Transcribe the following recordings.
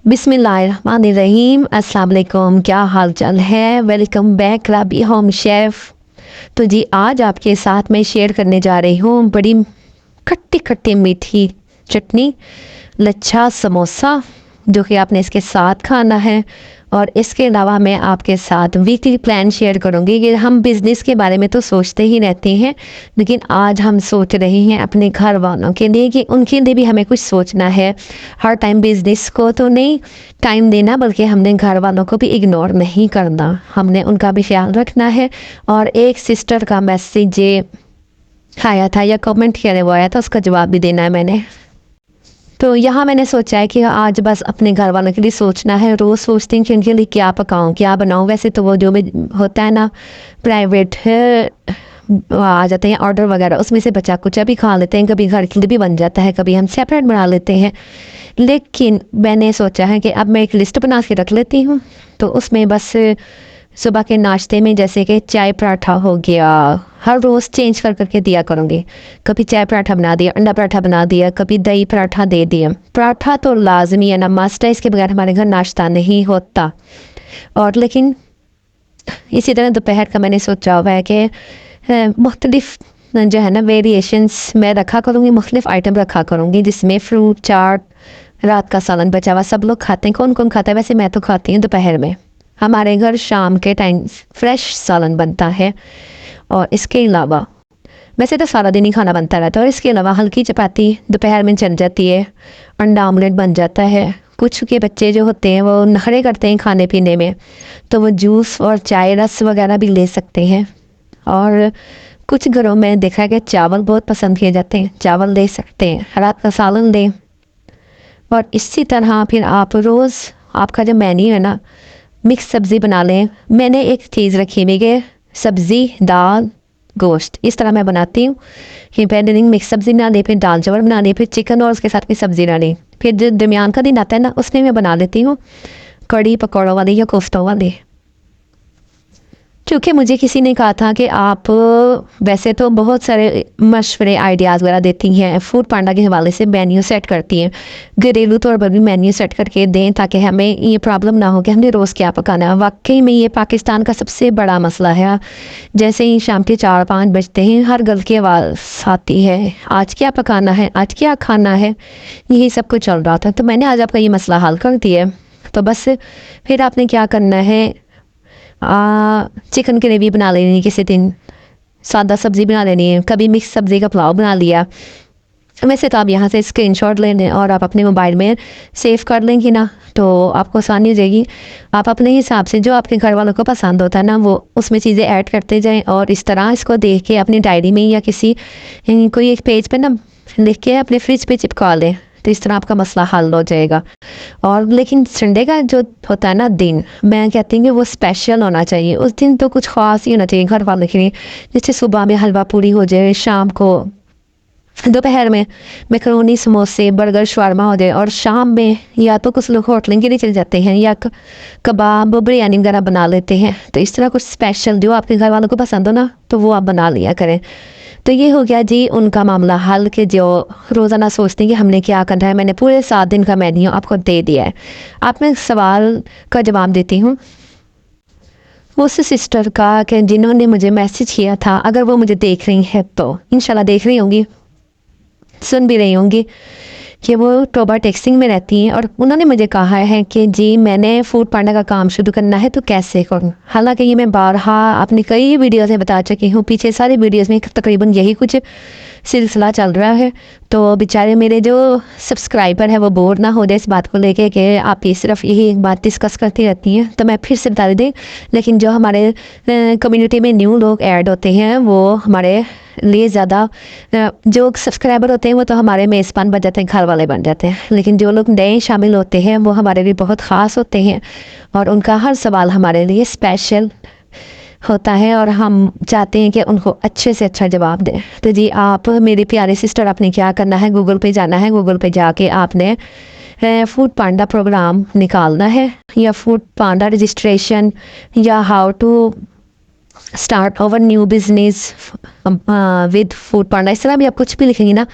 बिस्मिल्लाहिर्रहमानिर्रहीम। अस्सलाम वालेकुम, क्या हाल चाल है। वेलकम बैक राबी होम शेफ़। तो जी आज आपके साथ मैं शेयर करने जा रही हूँ बड़ी खट्टी खट्टी मीठी चटनी, लच्छा समोसा, जो कि आपने इसके साथ खाना है। और इसके अलावा मैं आपके साथ वीकली प्लान शेयर करूँगी कि हम बिज़नेस के बारे में तो सोचते ही रहते हैं, लेकिन आज हम सोच रहे हैं अपने घर वालों के लिए कि उनके लिए भी हमें कुछ सोचना है। हर टाइम बिज़नेस को तो नहीं टाइम देना, बल्कि हमने घर वालों को भी इग्नोर नहीं करना, हमने उनका भी ख्याल रखना है। और एक सिस्टर का मैसेज आया था या कमेंट किया हुआ आया था, उसका जवाब भी देना है मैंने। तो यहाँ मैंने सोचा है कि आज बस अपने घर वालों के लिए सोचना है। रोज़ सोचती हूँ कि उनके लिए क्या पकाऊँ क्या बनाऊँ। वैसे तो वो जो भी होता है ना प्राइवेट आ जाते हैं ऑर्डर वगैरह, उसमें से बचा कुचा भी खा लेते हैं, कभी घर के लिए भी बन जाता है, कभी हम सेपरेट बना लेते हैं। लेकिन मैंने सोचा है कि अब मैं एक लिस्ट बना के रख लेती हूँ, तो उसमें बस सुबह के नाश्ते में जैसे कि चाय पराठा हो गया, हर रोज़ चेंज कर करके दिया करूँगी। कभी चाय पराठा बना दिया, अंडा पराठा बना दिया, कभी दही पराठा दे दिया। पराठा तो लाजमी है ना, मस्ट है, इसके बगैर हमारे घर नाश्ता नहीं होता। और लेकिन इसी तरह दोपहर का मैंने सोचा हुआ है कि मुख्तलिफ जो है ना वेरिएशंस मैं रखा करूँगी, मुख्तलिफ आइटम रखा करूँगी, जिसमें फ्रूट चाट, रात का सालन बचा हुआ, सब लोग खाते हैं। कौन कौन खाता है? वैसे मैं तो खाती हूँ दोपहर में। हमारे घर शाम के टाइम फ्रेश सालन बनता है। और इसके अलावा वैसे तो सारा दिन ही खाना बनता रहता है, और इसके अलावा हल्की चपाती दोपहर में चल जाती है, अंडा ऑमलेट बन जाता है। कुछ के बच्चे जो होते हैं वो नखरे करते हैं खाने पीने में, तो वो जूस और चाय रस वगैरह भी ले सकते हैं। और कुछ घरों में देखा है कि चावल बहुत पसंद किए जाते हैं, चावल ले सकते हैं, रात का सालन लें। और इसी तरह फिर आप रोज़ आपका जो मेन्यू है ना, मिक्स सब्ज़ी बना लें। मैंने एक चीज़ रखी हुई है, सब्ज़ी दाल गोश्त, इस तरह मैं बनाती हूँ कि पहले दिन मिक्स सब्ज़ी बना ली, फिर दाल चावल बना ली, फिर चिकन और उसके साथ भी सब्ज़ी बना ली। फिर जो दरमियान का दिन आता है ना, उसमें मैं बना लेती हूँ कड़ी पकौड़ों वाली या कोफ्तों वाली। क्योंकि मुझे किसी ने कहा था कि आप वैसे तो बहुत सारे मशवरे आइडियाज़ वगैरह देती हैं, फूड पांडा के हवाले से मेन्यू सेट करती हैं, घरेलू तौर पर भी मेन्यू सेट करके दें ताकि हमें ये प्रॉब्लम ना हो कि हमने रोज़ क्या पकाना है। वाकई में ये पाकिस्तान का सबसे बड़ा मसला है। जैसे ही शाम के 4-5 बजते हैं, हर घर की आवाज़ आती है, आज क्या पकाना है, आज क्या खाना है, यही सब कुछ चल रहा था। तो मैंने आज आपका ये मसला हल कर दिया है। तो बस फिर आपने क्या करना है, चिकन ग्रेवी बना लेनी, किसी दिन सादा सब्ज़ी बना लेनी है, कभी मिक्स सब्ज़ी का पुलाव बना लिया। वैसे तो आप यहाँ से स्क्रीनशॉट ले लें और आप अपने मोबाइल में सेव कर लेंगे ना, तो आपको आसानी हो जाएगी। आप अपने हिसाब से जो आपके घर वालों को पसंद होता है ना, वो उसमें चीज़ें ऐड करते जाएं, और इस तरह इसको देख के अपनी डायरी में या किसी कोई एक पेज पे ना लिख के अपने फ्रिज पे चिपका लें, तो इस तरह आपका मसला हल हो जाएगा। और लेकिन संडे का जो होता है ना दिन, मैं कहती हूँ कि वो स्पेशल होना चाहिए। उस दिन तो कुछ ख़ास ही होना चाहिए घर वालों के लिए, जैसे सुबह में हलवा पूरी हो जाए, शाम को दोपहर में मैकरोनी समोसे बर्गर शवारमा हो जाए, और शाम में या तो कुछ लोग होटलिंग के लिए चले जाते हैं या कबाब बिरयानी वगैरह बना लेते हैं। तो इस तरह कुछ स्पेशल जो आपके घर वालों को पसंद हो ना, तो वो आप बना लिया करें। तो ये हो गया जी उनका मामला हल के जो रोज़ाना सोचते हैं कि हमने क्या करना है। मैंने पूरे 7 दिन का मेन्यू आपको दे दिया है। आप मैं सवाल का जवाब देती हूँ उस सिस्टर का कि जिन्होंने मुझे मैसेज किया था। अगर वो मुझे देख रही है तो इंशाल्लाह देख रही होंगी, सुन भी रही होंगी, कि वो टोबा टेक्सिंग में रहती हैं, और उन्होंने मुझे कहा है कि जी मैंने फूड पांडा का काम शुरू करना है, तो कैसे करूँ। हालांकि ये मैं बारहा अपनी कई वीडियोज़ में बता चुकी हूँ, पीछे सारी वीडियोज़ में तकरीबन यही कुछ सिलसिला चल रहा है। तो बेचारे मेरे जो सब्सक्राइबर है वो बोर ना हो जाए इस बात को लेके कि आप ये सिर्फ यही एक बात डिस्कस करती रहती हैं, तो मैं फिर से बता दें। लेकिन जो हमारे कम्युनिटी में न्यू लोग ऐड होते हैं, वो हमारे लिए ज़्यादा जो सब्सक्राइबर होते हैं वो तो हमारे मेज़बान बन जाते हैं, घर वाले बन जाते हैं। लेकिन जो लोग नए शामिल होते हैं वो हमारे लिए बहुत ख़ास होते हैं, और उनका हर सवाल हमारे लिए स्पेशल होता है, और हम चाहते हैं कि उनको अच्छे से अच्छा जवाब दें। तो जी आप मेरी प्यारे सिस्टर, आपने क्या करना है, गूगल पे जाना है, गूगल पे जाके आपने फूड पांडा प्रोग्राम निकालना है, या फूड पांडा रजिस्ट्रेशन, या how to start over new business with Foodpanda, इस तरह भी आप कुछ भी लिखेंगे ना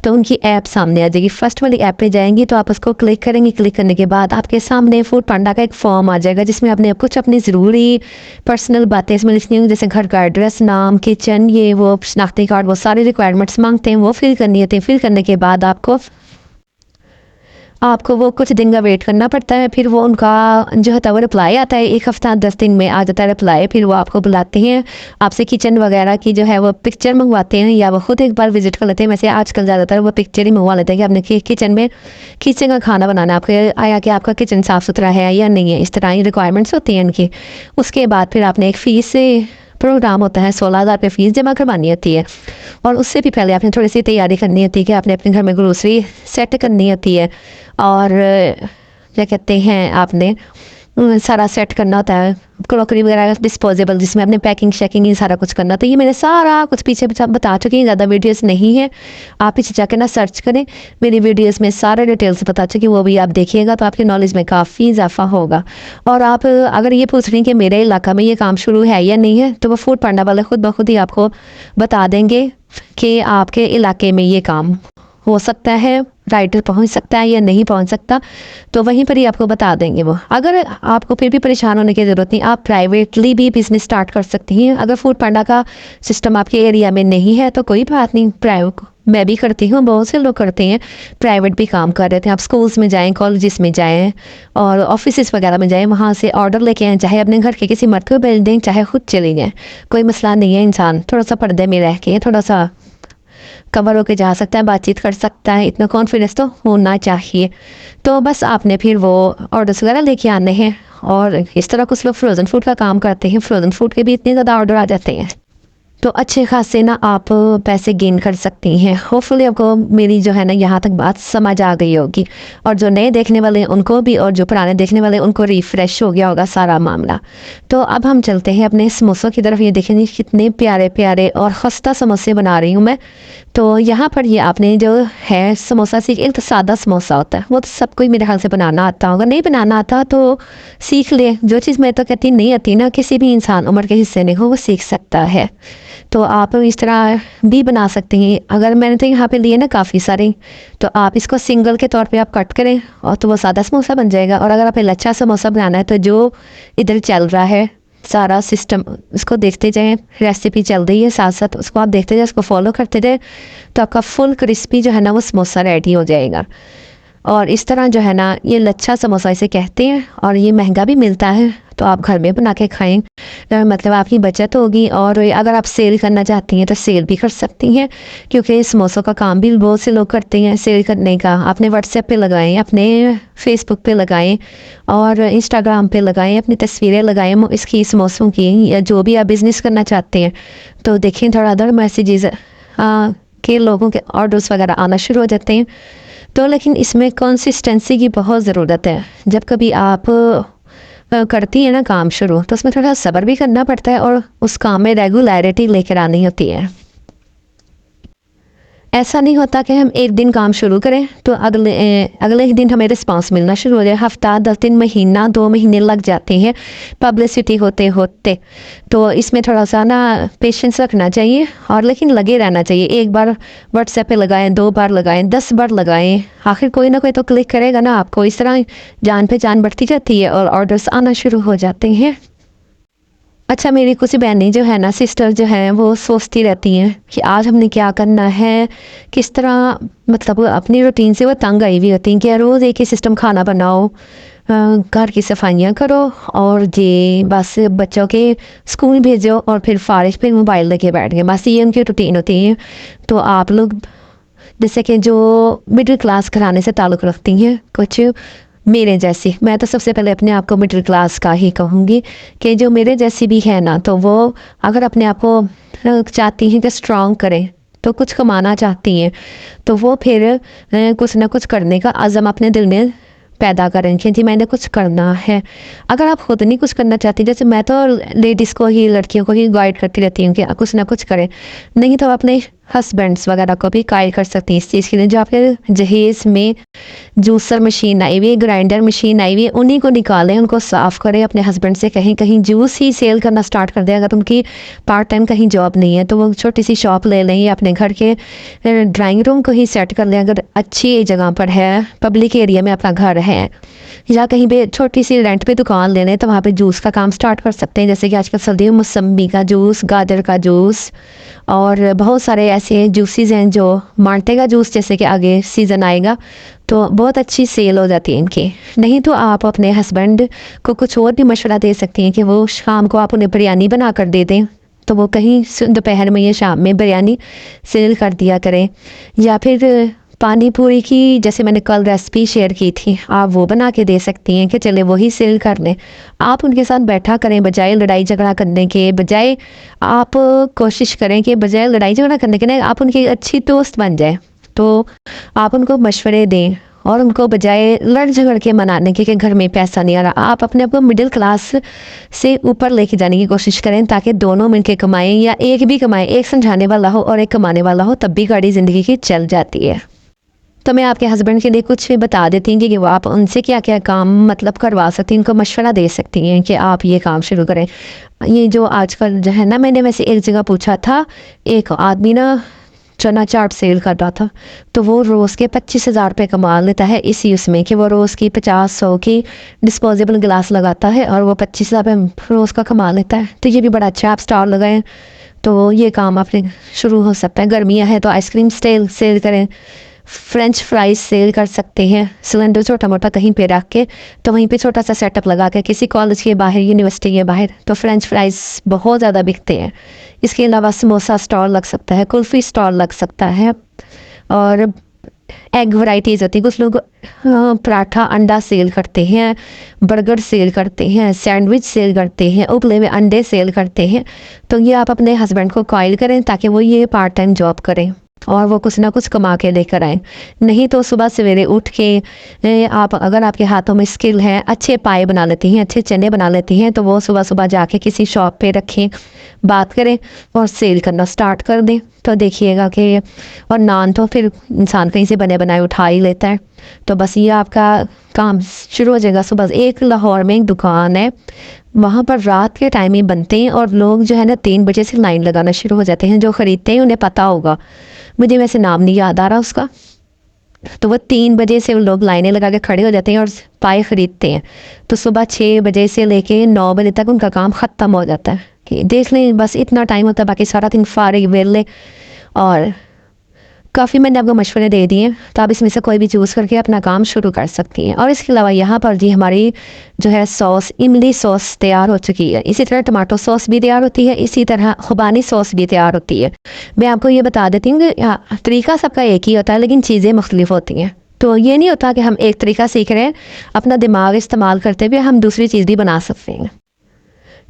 तो उनकी ऐप सामने आ जाएगी। फर्स्ट वाली ऐप पे जाएंगी तो आप उसको क्लिक करेंगे। क्लिक करने के बाद आपके सामने फूड पांडा का एक फॉर्म आ जाएगा जिसमें आपने कुछ अपनी ज़रूरी पर्सनल बातें इसमें लिखनी होंगी, जैसे घर का एड्रेस, नाम, किचन, ये वो, शनाख्ती कार्ड, वो सारी रिक्वायरमेंट्स मांगते हैं, वो फिल करनी होती है। फिल करने के बाद आपको वो कुछ दिन का वेट करना पड़ता है। फिर वो उनका जो होता है वो रिप्लाई आता है, 1 हफ्ता 10 दिन में आ जाता है रिप्लाई। फिर वो आपको बुलाते हैं, आपसे किचन वगैरह की जो है वो पिक्चर मंगवाते हैं, या वो खुद एक बार विजिट कर लेते हैं। वैसे आजकल ज़्यादातर वो पिक्चर ही मंगवा लेते हैं कि आपने किचन का खाना बनाना, आपके आया कि आपका किचन साफ़ सुथरा है या नहीं है, इस तरह ही रिक्वायरमेंट्स होती हैं इनकी। उसके बाद फिर आपने एक फ़ीस से प्रोग्राम होता है, 16,000 रुपये फ़ीस जमा करवानी होती है। और उससे भी पहले आपने थोड़ी सी तैयारी करनी होती है कि आपने अपने घर में ग्रोसरी सेट करनी होती है, और क्या कहते हैं आपने सारा सेट करना होता है, क्रॉकरी वगैरह, डिस्पोजेबल, जिसमें आपने पैकिंग शेकिंग ये सारा कुछ करना। तो ये मैंने सारा कुछ पीछे बता चुकी हैं, ज़्यादा वीडियोस नहीं है, आप पीछे जाके ना सर्च करें, मेरी वीडियोस में सारे डिटेल्स बता चुकी, वो भी आप देखिएगा तो आपकी नॉलेज में काफ़ी इजाफा होगा। और आप अगर ये पूछ रही हैं कि मेरे इलाका में ये काम शुरू है या नहीं है, तो वो फूड पांडा वाले खुद ब खुद ही आपको बता देंगे कि आपके इलाके में ये काम हो सकता है, राइटर पहुंच सकता है या नहीं पहुंच सकता, तो वहीं पर ही आपको बता देंगे वो। अगर आपको फिर भी परेशान होने की ज़रूरत नहीं, आप प्राइवेटली भी बिज़नेस स्टार्ट कर सकती हैं। अगर फूड पांडा का सिस्टम आपके एरिया में नहीं है तो कोई बात नहीं, प्राइवेट मैं भी करती हूँ, बहुत से लोग करते हैं, प्राइवेट भी काम कर रहे थे। आप स्कूल्स में जाएं, कॉलेजेस में जाएं और ऑफिस वगैरह में जाएं, वहाँ से ऑर्डर लेके आएँ, चाहे अपने घर के किसी मर्द को भेज दें, चाहे खुद चली जाएँ, कोई मसला नहीं है। इंसान थोड़ा सा पर्दे में रह के थोड़ा सा कवर होके जा सकता है, बातचीत कर सकता है, इतना कॉन्फिडेंस तो होना चाहिए। तो बस आपने फिर वो ऑर्डर्स वगैरह लेके आने हैं। और इस तरह कुछ लोग फ्रोज़न फूड का काम करते हैं, फ्रोज़न फूड के भी इतने ज़्यादा ऑर्डर आ जाते हैं, तो अच्छे खासे ना आप पैसे गेन कर सकती हैं। होपफुली आपको मेरी जो है ना यहाँ तक बात समझ आ गई होगी, और जो नए देखने वाले हैं उनको भी, और जो पुराने देखने वाले उनको रिफ़्रेश हो गया होगा सारा मामला। तो अब हम चलते हैं अपने समोसों की तरफ। ये देखेंगे कितने प्यारे प्यारे और खस्ता समोसे बना रही हूँ मैं। तो यहाँ पर ये आपने जो है समोसा सीख, एक तो सादा समोसा होता है, वो तो सबको ही मेरे ख्याल से बनाना आता होगा, नहीं बनाना आता तो सीख ले। जो चीज़ मैं तो कहती नहीं आती ना, किसी भी इंसान उम्र के हिस्से में हो वो सीख सकता है, तो आप इस तरह भी बना सकते हैं। अगर मैंने तो यहाँ पे लिए ना काफ़ी सारे, तो आप इसको सिंगल के तौर पे आप कट करें और तो वो सादा समोसा बन जाएगा। और अगर आपने लच्छा समोसा बनाना है तो जो इधर चल रहा है सारा सिस्टम, उसको देखते जाएं, रेसिपी चल रही है साथ साथ, उसको आप देखते जाए, उसको फॉलो करते जाए, तो आपका फुल क्रिस्पी जो है ना वो समोसा रेडी हो जाएगा। और इस तरह जो है ना ये लच्छा समोसा इसे कहते हैं, और ये महंगा भी मिलता है, तो आप घर में बना के खाएं, तो मतलब आपकी बचत होगी। और अगर आप सेल करना चाहती हैं तो सेल भी कर सकती हैं, क्योंकि समोसों का काम भी बहुत से लोग करते हैं सेल करने का। आपने व्हाट्सएप पे लगाएं, अपने फेसबुक पे लगाएं और इंस्टाग्राम पे लगाएं, अपनी तस्वीरें लगाएं इसकी समोसों की, या जो भी आप बिज़नेस करना चाहते हैं। तो देखें थोड़ा अदर मैसेजेस के लोगों के ऑर्डर्स वगैरह आना शुरू हो जाते हैं। तो लेकिन इसमें कंसिस्टेंसी की बहुत ज़रूरत है। जब कभी आप करती है ना काम शुरू, तो उसमें थोड़ा सब्र भी करना पड़ता है, और उस काम में रेगुलरिटी लेकर आनी होती है। ऐसा नहीं होता कि हम एक दिन काम शुरू करें तो अगले ही दिन हमें रिस्पांस मिलना शुरू हो जाए। हफ्ता 10 दिन, महीना 2 महीने लग जाते हैं पब्लिसिटी होते होते। तो इसमें थोड़ा सा ना पेशेंस रखना चाहिए, और लेकिन लगे रहना चाहिए। एक बार व्हाट्सएप पे लगाएं, 2 बार लगाएं, 10 बार लगाएं, आखिर कोई ना कोई तो क्लिक करेगा ना आपको। इस तरह जान पे जान बढ़ती जाती है और ऑर्डर्स आना शुरू हो जाते हैं। अच्छा, मेरी कुछ बहनें जो है ना, सिस्टर जो है, वो सोचती रहती हैं कि आज हमने क्या करना है, किस तरह, मतलब अपनी रूटीन से वो तंग आई हुई होती हैं कि रोज़ एक ही सिस्टम, खाना बनाओ, घर की सफाइयाँ करो, और ये बस बच्चों के स्कूल भेजो, और फिर फारिश पे मोबाइल लेके बैठ गए, बस ये उनकी रूटीन होती है। तो आप लोग जैसे कि जो मिडिल क्लास घराने से ताल्लुक़ रखती हैं, कुछ मेरे जैसी, मैं तो सबसे पहले अपने आप को मिडिल क्लास का ही कहूँगी, कि जो मेरे जैसी भी है ना, तो वो अगर अपने आप को चाहती हैं कि स्ट्रॉन्ग करें, तो कुछ कमाना चाहती हैं, तो वो फिर कुछ ना कुछ करने का अज़म अपने दिल में पैदा करें कि जी मैंने कुछ करना है। अगर आप खुद नहीं कुछ करना चाहती, जैसे मैं तो लेडीज़ को ही, लड़कियों को ही गाइड करती रहती हूँ कि कुछ ना कुछ करें, नहीं तो अपने हस्बैंड्स वगैरह को भी कायल कर सकती हैं इस चीज़ के लिए। जो आपके जहेज़ में जूसर मशीन आई हुई है, ग्राइंडर मशीन आई हुई है, उन्हीं को निकालें, उनको साफ़ करें। अपने हस्बैंड से कहीं कहीं जूस ही सेल करना स्टार्ट कर दें। अगर उनकी पार्ट टाइम कहीं जॉब नहीं है तो वो छोटी सी शॉप ले लें या अपने घर के ड्राइंग रूम को ही सेट कर लें। अगर अच्छी जगह पर है, पब्लिक एरिया में अपना घर है, या कहीं पे छोटी सी रेंट पे दुकान ले लें तो वहाँ पे जूस का काम स्टार्ट कर सकते हैं। जैसे कि आजकल सर्दियों में मौसम्बी का जूस, गाजर का जूस और बहुत सारे ऐसे जूसेस हैं। जो माल्टे का जूस जैसे कि आगे सीज़न आएगा तो बहुत अच्छी सेल हो जाती है इनकी। नहीं तो आप अपने हस्बैंड को कुछ और भी मशवरा दे सकती हैं कि वो शाम को आप उन्हें बिरयानी बना कर दे दें, तो वो कहीं दोपहर में या शाम में बिरयानी सेल कर दिया करें। या फिर पानी पूरी की जैसे मैंने कल रेसिपी शेयर की थी, आप वो बना के दे सकती हैं कि चले वही सेल कर लें। आप उनके साथ बैठा करें, बजाय लड़ाई झगड़ा करने के बजाय आप कोशिश करें कि बजाय लड़ाई झगड़ा करने के ना आप उनकी अच्छी दोस्त बन जाए। तो आप उनको मशवरे दें और उनको बजाय लड़ झगड़ के मनाने के कि घर में पैसा नहीं आ रहा, आप अपने आप को मिडिल क्लास से ऊपर लेके जाने की कोशिश करें, ताकि दोनों मिलके कमाएं या एक भी कमाएं, एक समझाने वाला हो और एक कमाने वाला हो, तब भी गाड़ी ज़िंदगी की चल जाती है। तो मैं आपके हस्बैंड के लिए कुछ बता देती हूँ कि वो आप उनसे क्या क्या काम मतलब करवा सकती हैं, उनको मशवरा दे सकती हैं कि आप ये काम शुरू करें। ये जो आजकल जो है ना, मैंने वैसे एक जगह पूछा था, एक आदमी ना चना चाट सेल कर रहा था, तो वो रोज़ के 25,000 रुपये कमा लेता है इसी उसमें कि वो रोज़ की 50-100 की डिस्पोजेबल गिलास लगाता है और वो 25,000 रुपये रोज़ का कमा लेता है। तो ये भी बड़ा अच्छा, आप स्टॉल लगाएं तो ये काम आपने शुरू हो सकता है। गर्मियाँ हैं तो आइसक्रीम सेल करें, फ्रेंच फ्राइज सेल कर सकते हैं। सिलेंडर छोटा मोटा कहीं पे रख के तो वहीं पे छोटा सा सेटअप लगा के किसी कॉलेज के बाहर, यूनिवर्सिटी के बाहर, तो फ्रेंच फ्राइज बहुत ज़्यादा बिकते हैं। इसके अलावा समोसा स्टॉल लग सकता है, कुल्फ़ी स्टॉल लग सकता है और एग वैराइटीज़ होती है। कुछ लोग पराठा अंडा सेल करते हैं, बर्गर सेल करते हैं, सैंडविच सेल करते हैं, उबले हुए अंडे सेल करते हैं। तो ये आप अपने हस्बैंड को कॉल करें ताकि वो ये पार्ट टाइम जॉब करें और वो कुछ ना कुछ कमा के लेकर आए। नहीं तो सुबह सवेरे उठ के आप, अगर आपके हाथों में स्किल है, अच्छे पाए बना लेती हैं, अच्छे चने बना लेती हैं, तो वो सुबह सुबह जाके किसी शॉप पे रखें, बात करें और सेल करना स्टार्ट कर दें। तो देखिएगा कि, और नान तो फिर इंसान कहीं से बने बनाए उठा ही लेता है। तो बस ये आपका काम शुरू हो जाएगा सुबह। एक लाहौर में एक दुकान है, वहाँ पर रात के टाइम ही बनते हैं और लोग जो है ना 3 बजे से लाइन लगाना शुरू हो जाते हैं। जो ख़रीदते हैं उन्हें पता होगा, मुझे वैसे नाम नहीं याद आ रहा उसका। तो वो 3 बजे से वो लोग लाइनें लगा के खड़े हो जाते हैं और पाए ख़रीदते हैं। तो सुबह 6 बजे से लेके 9 बजे तक उनका काम ख़त्म हो जाता है। कि देख लें, बस इतना टाइम होता है, बाकी सारा दिन फारिग वेले। और काफ़ी मैंने आपको मशवरे दे दिए, तो आप इसमें से कोई भी चूज़ करके अपना काम शुरू कर सकती हैं। और इसके अलावा यहाँ पर जी हमारी जो है सॉस, इमली सॉस तैयार हो चुकी है। इसी तरह टमाटो सॉस भी तैयार होती है, इसी तरह खुबानी सॉस भी तैयार होती है। मैं आपको ये बता देती हूँ कि तरीका सबका एक ही होता है, लेकिन चीज़ें मुख्तलिफ होती हैं। तो ये नहीं होता कि हम एक तरीका सीख रहे हैं, अपना दिमाग इस्तेमाल करते हुए हम दूसरी चीज़ भी बना सकते हैं।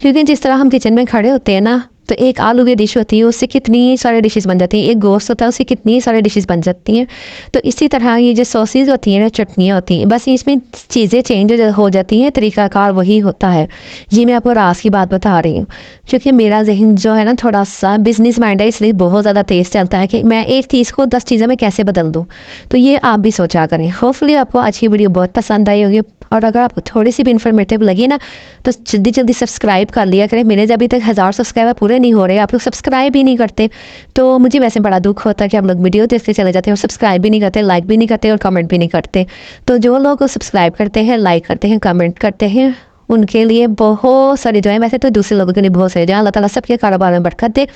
क्योंकि जिस तरह हम किचन में खड़े होते हैं ना, तो एक आलू की डिश होती है, उससे कितनी सारे डिशेस बन जाती हैं। एक गोश्त होता है, उससे कितनी सारे डिशेस बन जाती हैं। तो इसी तरह ये जो सॉसेज होती हैं ना, चटनियाँ होती हैं, बस इसमें चीज़ें चेंज हो जाती हैं, तरीक़ाकार वही होता है। ये मैं आपको राज की बात बता रही हूँ, क्योंकि मेरा जहन जो है ना थोड़ा सा बिजनेस माइंड है, इसलिए बहुत ज़्यादा तेज़ चलता है कि मैं एक चीज़ को 10 चीज़ों में कैसे बदल दूँ। तो ये आप भी सोचा करें। होपफुली आपको आज की वीडियो बहुत पसंद आई होगी, और अगर आपको थोड़ी सी भी इन्फॉर्मेटिव लगी ना, तो जल्दी जल्दी सब्सक्राइब कर लिया करें। मेरे अभी तक 1000 सब्सक्राइबर पूरे नहीं हो रहे, आप लोग सब्सक्राइब ही नहीं करते। तो मुझे वैसे बड़ा दुख होता है कि आप लोग वीडियो देखते चले जाते हैं और सब्सक्राइब भी नहीं करते, लाइक भी नहीं करते और कमेंट भी नहीं करते। तो जो लोग सब्सक्राइब करते हैं, लाइक करते हैं, कमेंट करते हैं, उनके लिए बहुत सारी दुआएं। वैसे तो दूसरे लोगों के लिए बहुत सारी दुआएं। अल्लाह ताला सबके कारोबार में बरकत दे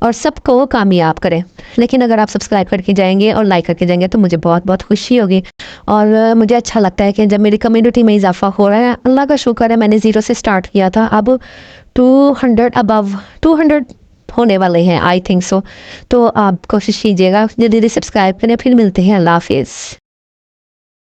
और सबको कामयाब करे। लेकिन अगर आप सब्सक्राइब करके जाएंगे और लाइक करके जाएंगे तो मुझे बहुत बहुत खुशी होगी और मुझे अच्छा लगता है कि जब मेरी कम्युनिटी में इजाफा हो रहा है। अल्लाह का शुक्र है, मैंने 0 से स्टार्ट किया था, अब 200 होने वाले हैं, आई थिंक सो। तो आप कोशिश कीजिएगा, जल्दी जल्दी सब्सक्राइब करें। फिर मिलते हैं, अल्लाह हाफिज़।